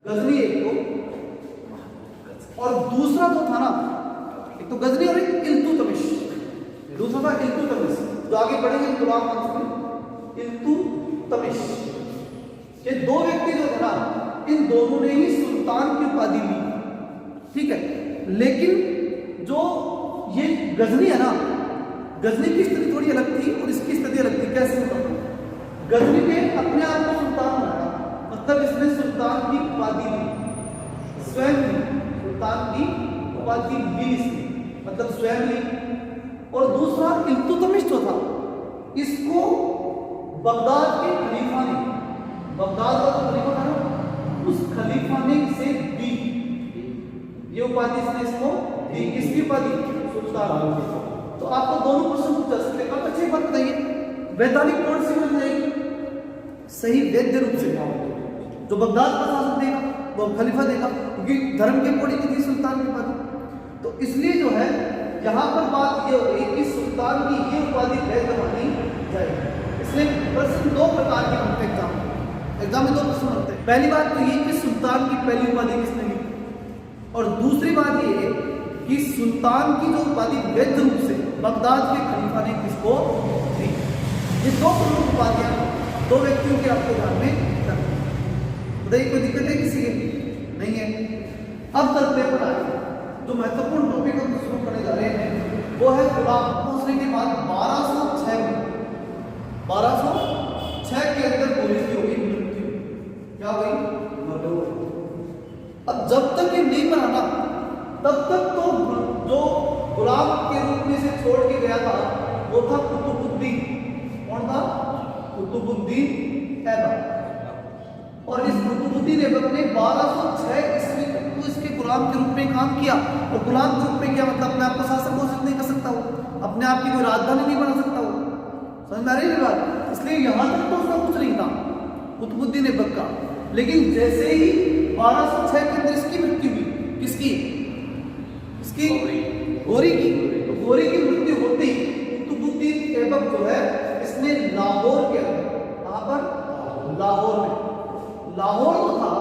गजनी एक तो, और दूसरा तो था ना, एक तो गजनी और एक इल्तुतमिश, दूसरा था इल्तुतमिश। जो आगे बढ़ेंगे गुलाम वंश में इल्तुतमिश, ये दो व्यक्ति जो थे ना, इन दोनों ने ही सुल्तान की उपाधि ली, ठीक है। लेकिन जो ये गजनी है ना, गजनी की स्थिति थोड़ी अलग थी और इसकी स्थिति अलग थी। कैसे बताऊं? गजनी ने अपने आप को सुल्तान बनाया, मतलब इसने सुल्तान की उपाधि ली, स्वयं ली, सुल्तान की उपाधि ली इसने, मतलब स्वयं ली। और दूसरा इल्तुतमिश जो था, इसको बगदाद के खलीफा ने, बगदाद का जो खलीफा था ना, उस खलीफा ने इसे दी, ये उपाधि इसने इसको दी। किसकी उपाधि? सुल्तान। तो आपको दोनों प्रश्न पूछ सकते हैं। अब अच्छी बात बताइए, वैधानिक कौन सी बन जाएगी? सही वैध रूप से जो बगदाद का शासन देगा वो खलीफा देगा, क्योंकि धर्म के कोड़ी की थी सुल्तान की उपाधि। तो इसलिए जो है यहाँ पर बात ये हो गई कि सुल्तान की ये उपाधि वैध मानी जाएगी। इसलिए प्रश्न दो प्रकार के बनते हैं एग्जाम में दो प्रश्न बनते हैं। पहली बात तो ये कि सुल्तान की पहली उपाधि किसने ली, और दूसरी बात ये कि सुल्तान की जो उपाधि वैध रूप से बगदाद के खलीफा ने किसको दी। ये दो प्रमुख उपाधियां दो व्यक्तियों के आपके ध्यान में रखनी। बताइए कोई दिक्कत है किसी के? नहीं है। अब चलते हैं पढ़ाई। जो महत्वपूर्ण टॉपिक हम शुरू करने जा रहे हैं वो है गुलाम पहुंचने के बाद 1206 में, 1206 के अंदर गोली की हुई मृत्यु। क्या हुई? मृत्यु। अब जब तक ये नहीं बनाना तब तक तो जो गुलाम के रूप में से छोड़ के गया था वो था कुतुबुद्दीन। कौन था? कुतुबुद्दीन ऐबक। और इस कुतुबुद्दीन ऐबक ने 1206 ईस्वी तक तो इसके गुलाम के रूप में काम किया। और गुलाम के रूप में क्या मतलब? अपने आप को शासक घोषित नहीं कर सकता वो, अपने आप की कोई राजधानी नहीं बना सकता वो। समझ में आ रही है बात? इसलिए यहां तक तो उसका कुछ नहीं था कुतुबुद्दीन ऐबक का। लेकिन जैसे ही 1206 के अंदर इसकी मृत्यु हुई, किसकी? इसकी गौरी की। तो गौरी की मृत्यु होती कुतुबुद्दीन ऐबक जो है इसने लाहौर के अंदर, कहां पर? लाहौर में। लाहौर जो था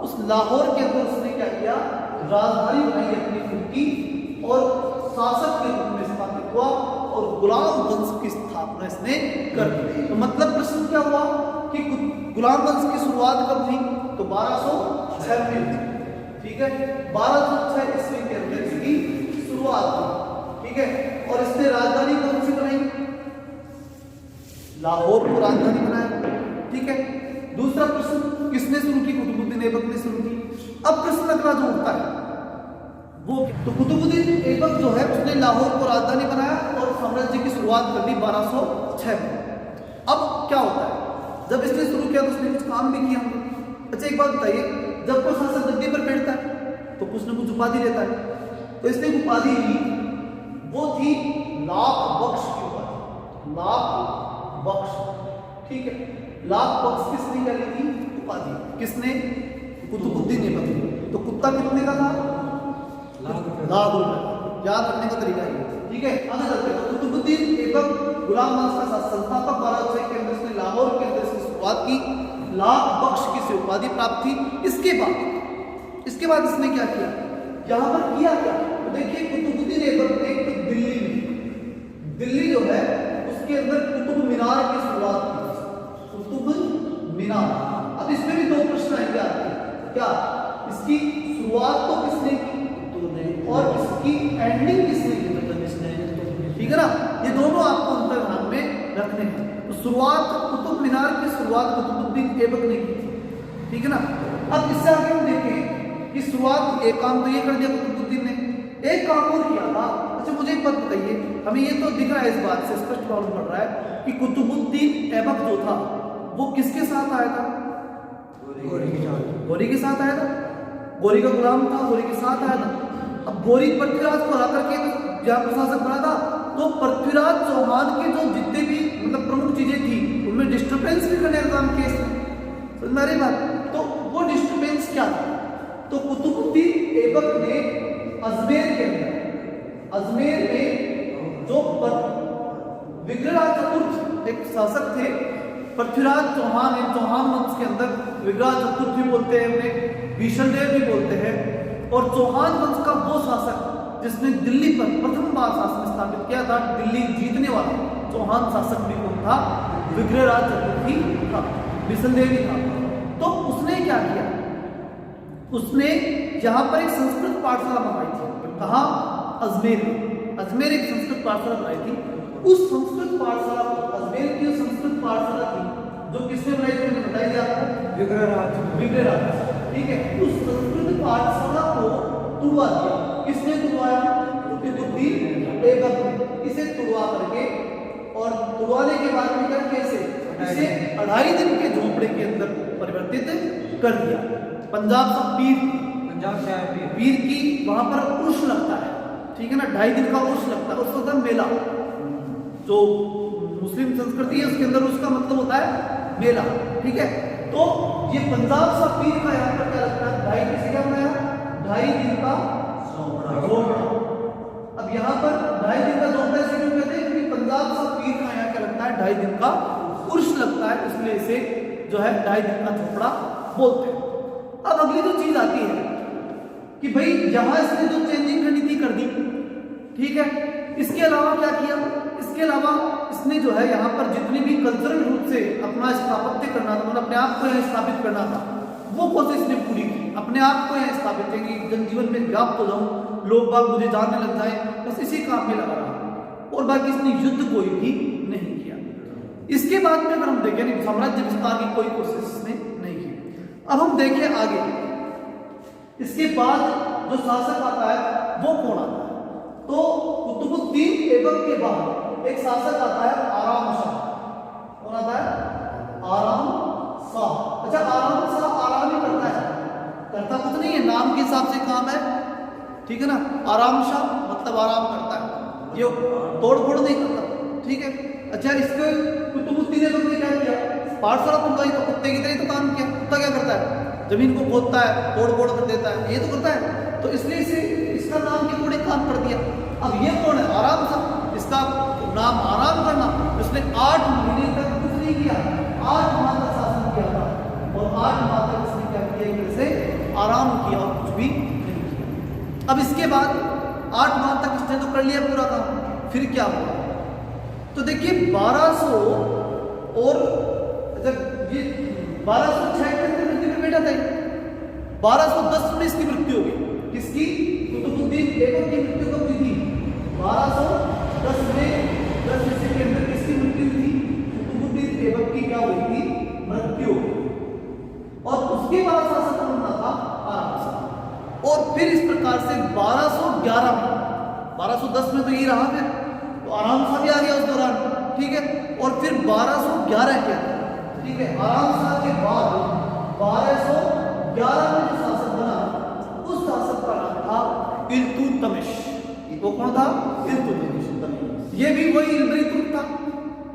उस लाहौर के अंदर उसने क्या किया? राजधानी बनाई अपनी खुद की और शासक के रूप में स्थापित हुआ और गुलाम वंश की स्थापना इसने कर दी। तो मतलब प्रश्न क्या हुआ कि गुलाम वंश की शुरुआत कब हुई? तो 1206 में हुई। ठीक है, 1206 ईस्वी के अंदर इसकी शुरुआत हुई। ठीक है, और इसने राजधानी कौन सी बनाई? लाहौर को राजधानी बनाया। ठीक है, दूसरा प्रश्न किसने शुरू की? कुतुबुद्दीन ऐबक ने शुरू की। अब प्रश्न अगला जो उठता है वो, तो कुतुबुद्दीन ऐबक जो है उसने लाहौर को राजधानी बनाया और साम्राज्य की शुरुआत कर दी 1206 में। अब क्या होता है? जब इसने शुरू किया तो उसने कुछ काम भी किया। अच्छा एक बात बताइए, जब कोई शासक गद्दी पर बैठता है तो कुछ न कुछ उपाधि लेता है। तो इसने उपाधि ली, वो थी लाख बख्श की उपाधि। लाख बख्श। ठीक है, लाख बख्श किसने क्या ली थी? उपाधि। किसने? कुतुबुद्दीन ऐबक। तो कुत्ता कितने का था? लाख रुपए। याद रखने का तरीका है। ठीक है, आगे चलते हैं। कुतुबुद्दीन ऐबक गुलाम वंश का संस्थापक 1206 के अंदर इसने लाहौर के अंदर इसकी शुरुआत की। लाख बख्श की से उपाधि प्राप्त थी। इसके बाद इसने क्या किया? यहां पर किया क्या? तो देखिए कुतुबुद्दीन ऐबक ने दिल्ली जो है उसके अंदर कुतुब मीनार की शुरुआत की। कुतुब मीनार। अब इसमें भी दो प्रश्न आएंगे आपके। क्या? इसकी शुरुआत तो किसने की और इसकी एंडिंग किसने की? मतलब इसने। ठीक है ना, ये दोनों आपको अंतर ध्यान में रखने हैं। तो शुरुआत कुतुब मीनार की शुरुआत कुतुबुद्दीन ऐबक ने की थी। ठीक है ना। अब इससे आगे हम देखें कि शुरुआत एक काम तो ये कर दिया कुतुबुद्दीन ने, एक काम और किया था। अच्छा मुझे एक बात बताइए, हमें ये तो दिख रहा है, इस बात से स्पष्ट मालूम पड़ रहा है कि कुतुबुद्दीन ऐबक जो था वो किसके साथ आया था? गौरी के साथ आया था। गौरी का गुलाम था, गौरी के साथ आया था। अब गौरी पृथ्वीराज को हरा करके जहां प्रशासक बना था, तो पृथ्वीराज चौहान के जो जितने भी मतलब प्रमुख चीजें थी उनमें डिस्टर्बेंस भी करने का काम किया। समझ में आ रही बात? तो वो डिस्टर्बेंस क्या था? तो कुतुबुद्दीन ऐबक ने अजमेर में जो विग्रहराज चतुर्थ एक शासक थे, पृथ्वीराज चौहान है, चौहान वंश के अंदर विग्रहराज चतुर्थ भी बोलते हैं उन्हें। भीषणदेव भी बोलते हैं। और चौहान वंश का वो शासक जिसने दिल्ली पर प्रथम बार शासन स्थापित किया था, दिल्ली जीतने वाला चौहान शासक भी कौन था? विग्रहराज चतुर्थी था, भीषणदेव ही था। तो उसने क्या किया? उसने यहाँ पर एक संस्कृत पाठशाला बनाई थी। कहाँ? अजमेर में। अजमेर एक संस्कृत पाठशाला बनाई थी। उस संस्कृत पाठशाला को, अजमेर की संस्कृत पाठशाला थी जो किसने बनाई थी? मैंने बताई दिया आपको, विग्रहराज। ठीक है, उस संस्कृत पाठशाला को तुड़वा दिया। किसने तुड़वाया? कुतुबुद्दीन ऐबक ने। इसे तुड़वा करके और तुड़वाने के बाद में क्या कैसे इसे 2.5 दिन के झोंपड़े के अंदर परिवर्तित कर दिया। पंजाब का पीर की वहां पर उर्स लगता है, ठीक है ना, 2.5 दिन का उर्स लगता है, उसको होता है मेला। जो मुस्लिम संस्कृति है उसके अंदर उसका मतलब होता है मेला, ठीक है। तो ये पंजाब सा पीर का यहाँ पर क्या लगता है? 2.5 दिन से क्या बनाया? 2.5 दिन का झोंपड़ा। अब यहाँ पर 2.5 दिन का झोंपड़ा से क्यों कहते हैं? क्योंकि पंजाब सा पीर का यहाँ क्या लगता है? 2.5 दिन का उर्स लगता है, इसलिए इसे जो है 2.5 दिन का झोंपड़ा बोलते हैं। अब अगली जो चीज आती है कि भाई यहां इसने जो चेंजिंग रणनीति कर दी, ठीक है, इसके अलावा क्या किया? इसके अलावा इसने जो है यहाँ पर जितनी भी कल्चरल रूप से अपना स्थापत्य करना था, मतलब अपने आप को यहाँ स्थापित करना था, वो कोशिश इसने पूरी की। अपने आप को यहाँ स्थापित है कि जनजीवन में व्याप्त हो जाऊं, लोग बाग मुझे जानने लग जाए, बस इसी काम में लगा रहा। और बाकी इसने युद्ध कोई भी नहीं किया। इसके बाद में अगर हम देखें साम्राज्य विस्तार की कोई कोशिश इसने नहीं की। अब हम देखें आगे, इसके बाद जो शासक आता है वो कौन आता है? तो कुतुबुद्दीन ऐबक के बाद एक शासक आता है आराम शाह। कौन आता है? आराम शाह। अच्छा, आराम शाह आराम ही करता है, करता कुछ नहीं है, नाम के हिसाब से काम है, ठीक है ना। आराम शाह मतलब आराम करता है, ये तोड़ फोड़ नहीं करता, ठीक है। अच्छा, इसके कुतुबुद्दीन ऐबक ने क्या किया? पाठशाला तुमका तो कुत्ते की तरह तो काम किया। कुत्ता क्या करता है? जमीन को खोदता है, तोड़ फोड़ कर देता है, ये तो करता है। तो इसलिए इसे इसका नाम के कोड़े काम कर दिया। अब ये कौन है? आराम शाह। इसका नाम आराम करना। इसने 8 महीने तक कुछ नहीं किया, 8 माह तक शासन किया था, और 8 माह तक इसने क्या किया? एक तरह से आराम किया और कुछ भी नहीं किया। अब इसके बाद 8 माह तक इसने तो कर लिया पूरा काम, फिर क्या हुआ? तो देखिए 1200 और ये 1206 के अंदर मृत्यु में बैठा था। 1210 में इसकी मृत्यु हो गई। किसकी? कुतुबुद्दीन ऐबक की मृत्यु कब हुई थी? 1210 में 10 ईस्वी के अंदर किसकी मृत्यु हुई थी? कुतुबुद्दीन ऐबक की क्या हुई थी? मृत्यु। और उसके बाद शासक कौन था? आराम शाह। और फिर इस प्रकार से 1211 में, 1210 में तो ये रहा है, तो आराम शाह भी आ गया उस दौरान, ठीक है। और फिर 1211 क्या, ठीक है, आराम शाह के बाद 1211 में जो शासक बना, उस शासक का नाम था इल्तुतमिश। वो कौन था? इल्तुतमिश। ये भी वही इल्बरी तुर्क था,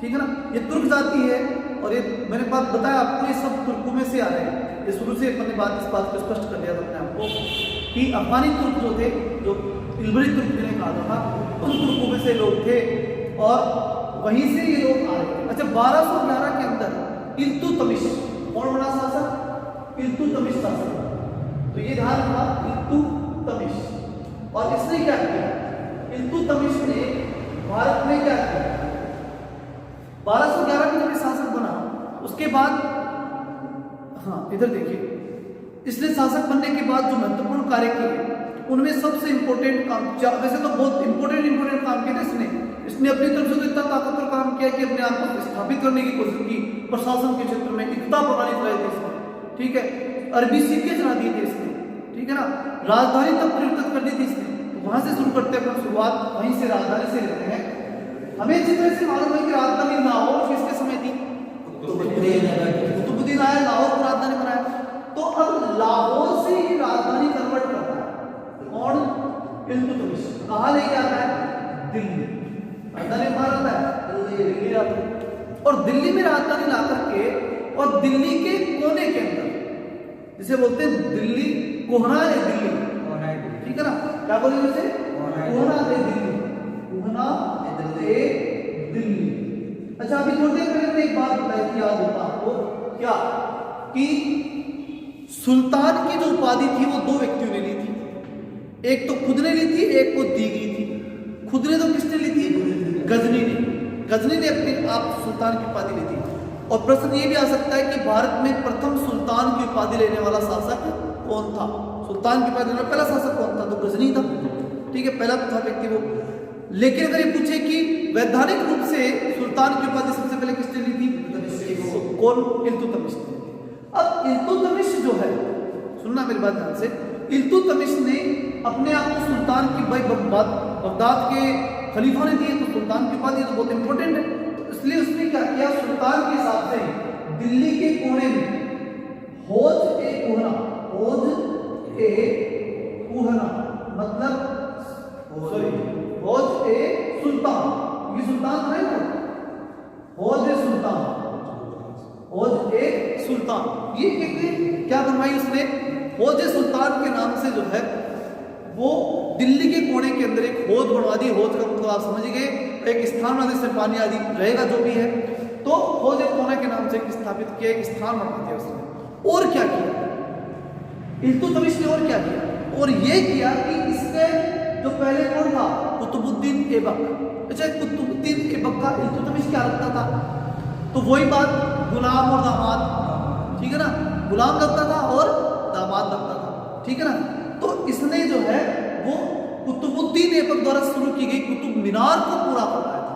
ठीक है ना। ये तुर्क जाति है, और ये मैंने बात बताया आपको, ये सब तुर्कों में से आ रहे हैं। ये शुरू से मैंने इस बात को स्पष्ट कर दिया था अपने आपको कि अफगानी तुर्क जो थे, जो इल्बरी तुर्क जिन्हें कहा था, उन तुर्कों में से लोग थे, और वहीं से ये लोग आ रहे थे। अच्छा, 1211 के अंदर इल्तुतमिश कौन बना शासक? इल्तुतमिश शासक। तो ये ध्यान रखा, इल्तुतमिश। और इसने क्या किया? इल्तुतमिश ने भारत में क्या किया? 1211 में जब शासक बना, उसके बाद हाँ इधर देखिए, इसने शासक बनने के बाद जो महत्वपूर्ण कार्य किए, उनमें सबसे इंपॉर्टेंट काम, वैसे तो बहुत इंपॉर्टेंट काम किए थे इसने अपनी तरफ से तो इतना ताकतवर काम किया कि अपने आप को स्थापित करने की कोशिश की। प्रशासन के क्षेत्र में एकता प्रणाली चलाई थी इसने, ठीक है। अरबी सिक्के चला दिए थे इसने, ठीक है ना। राजधानी तक परिवर्तित कर दी थी इसने। तो वहां से शुरू करते हैं, शुरुआत वहीं से राजधानी से लेते हैं। हमें अच्छी तरह से मालूम है कि राजधानी लाहौर किसके समय थी? कुतुबुद्दीन आया, लाहौर को राजधानी बनाया। तो अब लाहौर से ही राजधानी कन्वर्ट करता है कौन? इल्तुतमिश। कहाँ लेके आता है? दिल्ली। राजधानी कहाँ रहता है? दिल्ली आता है। और दिल्ली में राजधानी ला करके, और दिल्ली के कोने के अंदर, जिसे बोलते हैं दिल्ली कोहना है, दिल्ली, ठीक है ना। क्या बोलेंगे उसे? कोहना है दिल्ली, कोहना है दिल्ली। अच्छा, अभी थोड़ी देर पहले एक बात बताई थी, याद होता आपको क्या? कि सुल्तान की जो उपाधि थी वो दो व्यक्तियों ने ली थी, एक तो खुद ने ली थी, एक को दी गई थी। खुद ने तो किसने ली थी? गजनी ने। गजनी ने अपने आप सुल्तान की उपाधि ली थी। और प्रश्न ये भी आ सकता है कि भारत में प्रथम सुल्तान की उपाधि लेने वाला शासक कौन था? सुल्तान की उपाधि लेने वाला पहला शासक कौन था? तो गजनी था। ठीक है, पहला था व्यक्ति वो। लेकिन अगर ये पूछे कि वैधानिक रूप से सुल्तान की उपाधि सबसे पहले किसने ली थी? कौन? इल्तुतमिश ने। अब इल्तुतमिश जो है, सुनना मेरी बात ध्यान से, इल्तुतमिश ने अपने आप को सुल्तान की, भाई बगदाद के खलीफा ने दिए तो सुल्तान की उपाधि तो बहुत इंपॉर्टेंट है, तो इसलिए उसने क्या किया, सुल्तान के हिसाब से दिल्ली के कोने में हौज ए कुहना, हौज ए कुहना मतलब सॉरी हौज ए सुल्तान, ये सुल्तान है ना, हौज ए सुल्तान, हौज ए सुल्तान, ये एक क्या बनवाई उसने, हौज ए सुल्तान के नाम से जो है वो दिल्ली के कोने के अंदर एक हौज बनवा दी। हौज का मतलब आप समझ गए, एक स्थान बना जिसमें पानी आदि रहेगा जो भी है, तो हौज ए कोना के नाम से स्थापित किया, एक स्थान बनवा दिया उसने। और क्या किया इल्तुतमिश ने, और क्या किया, और ये किया कि इसके जो पहले कौन था, कुतुबुद्दीन ऐबक। अच्छा, कुतुबुद्दीन ऐबक का इल्तुतमिश क्या लगता था? तो वही बात, गुलाम और दामाद, ठीक है ना, गुलाम लगता था और दामाद लगता था, ठीक है ना। तो इसने जो है वो कुतुबुद्दीन ऐबक द्वारा शुरू की गई कुतुब मीनार को पूरा करवाया था।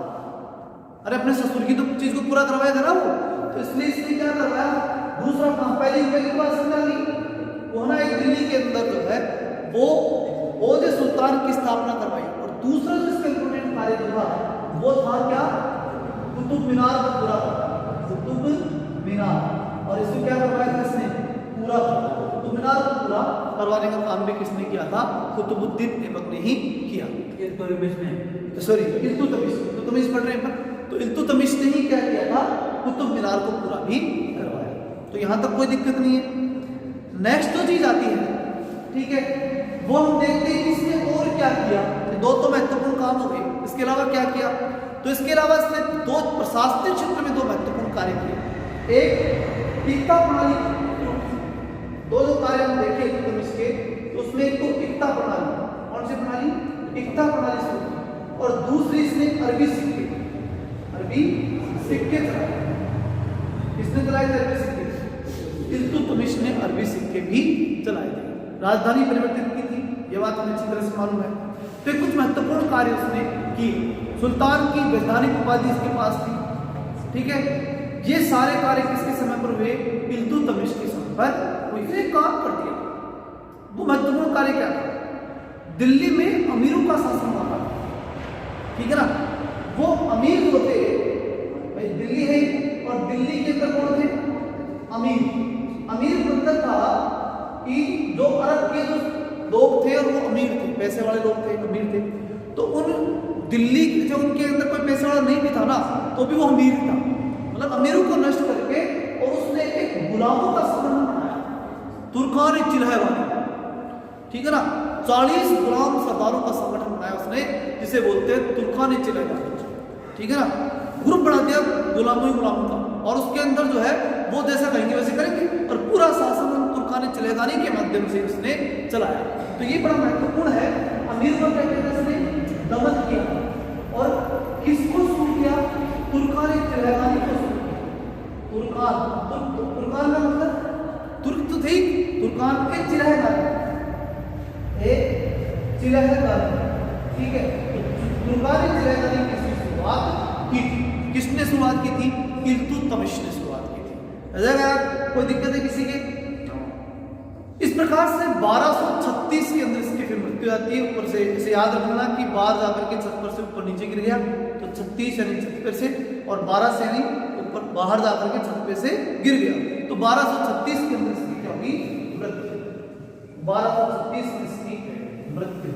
अरे अपने ससुर की तो चीज को पूरा करवाया था ना वो, तो इसलिए इसने क्या करवाया, दूसरा काम, पहली बात समझा ली, वो ना एक दिल्ली के अंदर जो है वो हौज ए सुल्तान की स्थापना करवाई। और दूसरा जो इसका इंपोर्टेंट कार्य जो था वो था क्या, कुतुब मीनार को पूरा करना, कुतुब मीनार। और इसको क्या करवाया था इसने, पूरा कुतुब मीनार को पूरा करवाने का काम भी किसने किया था? कुतुबुद्दीन ऐबक ने ही किया। सॉरी इल्तुतमिश पढ़ रहे हैं, तो इल्तुतमिश ने ही क्या किया था, कुतुब मीनार को पूरा भी करवाया। तो यहां तक कोई दिक्कत नहीं है। नेक्स्ट जो चीज आती है, ठीक है, वो हम देखते हैं कि इसने और क्या किया। दो तो महत्वपूर्ण काम हो गए, इसके अलावा क्या किया, तो इसके अलावा इसने दो प्रशासनिक क्षेत्र में दो महत्वपूर्ण कार्य किए। एक इक्ता प्रणाली, दो जो कार्य हम देखे इल्तुतमिश के, तो उसमें एक तो इक्ता प्रणाली, कौन सी प्रणाली, इक्ता प्रणाली शुरू की, और दूसरी इसने अरबी सिक्के चलाए। किसने चलाए थे अरबी सिक्के? इल्तुतमिश ने अरबी सिक्के भी चलाए थे। राजधानी परिवर्तित की थी, यह बात हमें अच्छी तरह से मालूम है। तो कुछ महत्वपूर्ण कार्य उसने किए। सुल्तान की वैधानिक उपाधि इसके पास थी, ठीक है। ये सारे कार्य किसके समय पर हुए? इल्तुतमिश के समय पर हुए। इसने काम कर दिया। वो महत्वपूर्ण कार्य क्या था? दिल्ली में अमीरों का शासन हुआ था, ठीक है ना। वो अमीर होते, भाई दिल्ली है और दिल्ली के अंदर कौन थे? अमीर मतलब था कि जो अरब के जो लोग थे और वो अमीर थे, पैसे वाले लोग थे, अमीर थे। तो उन दिल्ली जो उनके अंदर कोई पैसे वाला नहीं भी था ना, तो भी वो अमीर था। मतलब अमीरों को नष्ट करके और उसने एक गुलामों का संगठन बनाया, तुर्कान चिल्हवानी, ठीक है ना। 40 गुलाम सरदारों का संगठन बनाया उसने, जिसे बोलते हैं तुर्कान चिल्हवानी, ठीक है ना। ग्रुप बना दिया गुलामों का, और उसके अंदर जो है वो जैसा कहेंगे वैसे करेंगे, और पूरा शासन तुर्कान चिल्हवानी के माध्यम से उसने चलाया। तो ये बड़ा महत्वपूर्ण है। अमीर को क्या कहते हैं, उसने दमन किया, और किसको शुरू किया? तुर्कान चिल्हवानी को शुरू किया। तुर्कान का मतलब तुर्क तो थे, तुर्कान के चिल्हवानी, ठीक है। तुर्कान चिल्हवानी की शुरुआत की थी। किसने शुरुआत की थी? इल्तुतमिश ने शुरुआत की थी। अगर कोई दिक्कत है किसी के? इस प्रकार से 1236 के अंदर इसकी फिर मृत्यु आती है। ऊपर से इसे याद रखना कि बाहर जाकर के छत पर से ऊपर नीचे गिर गया, तो 36 यानी छत पर से, और 12 से यानी ऊपर बाहर जाकर के छत पे से गिर गया। तो 1236 के अंदर इसकी क्या होगी? मृत्यु। 1236 में इसकी मृत्यु।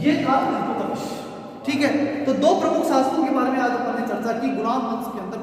ये था इल्तुतमिश, ठीक है। तो दो प्रमुख शासकों के बारे में आज अपन ने चर्चा की। गुलाम वंश के अंदर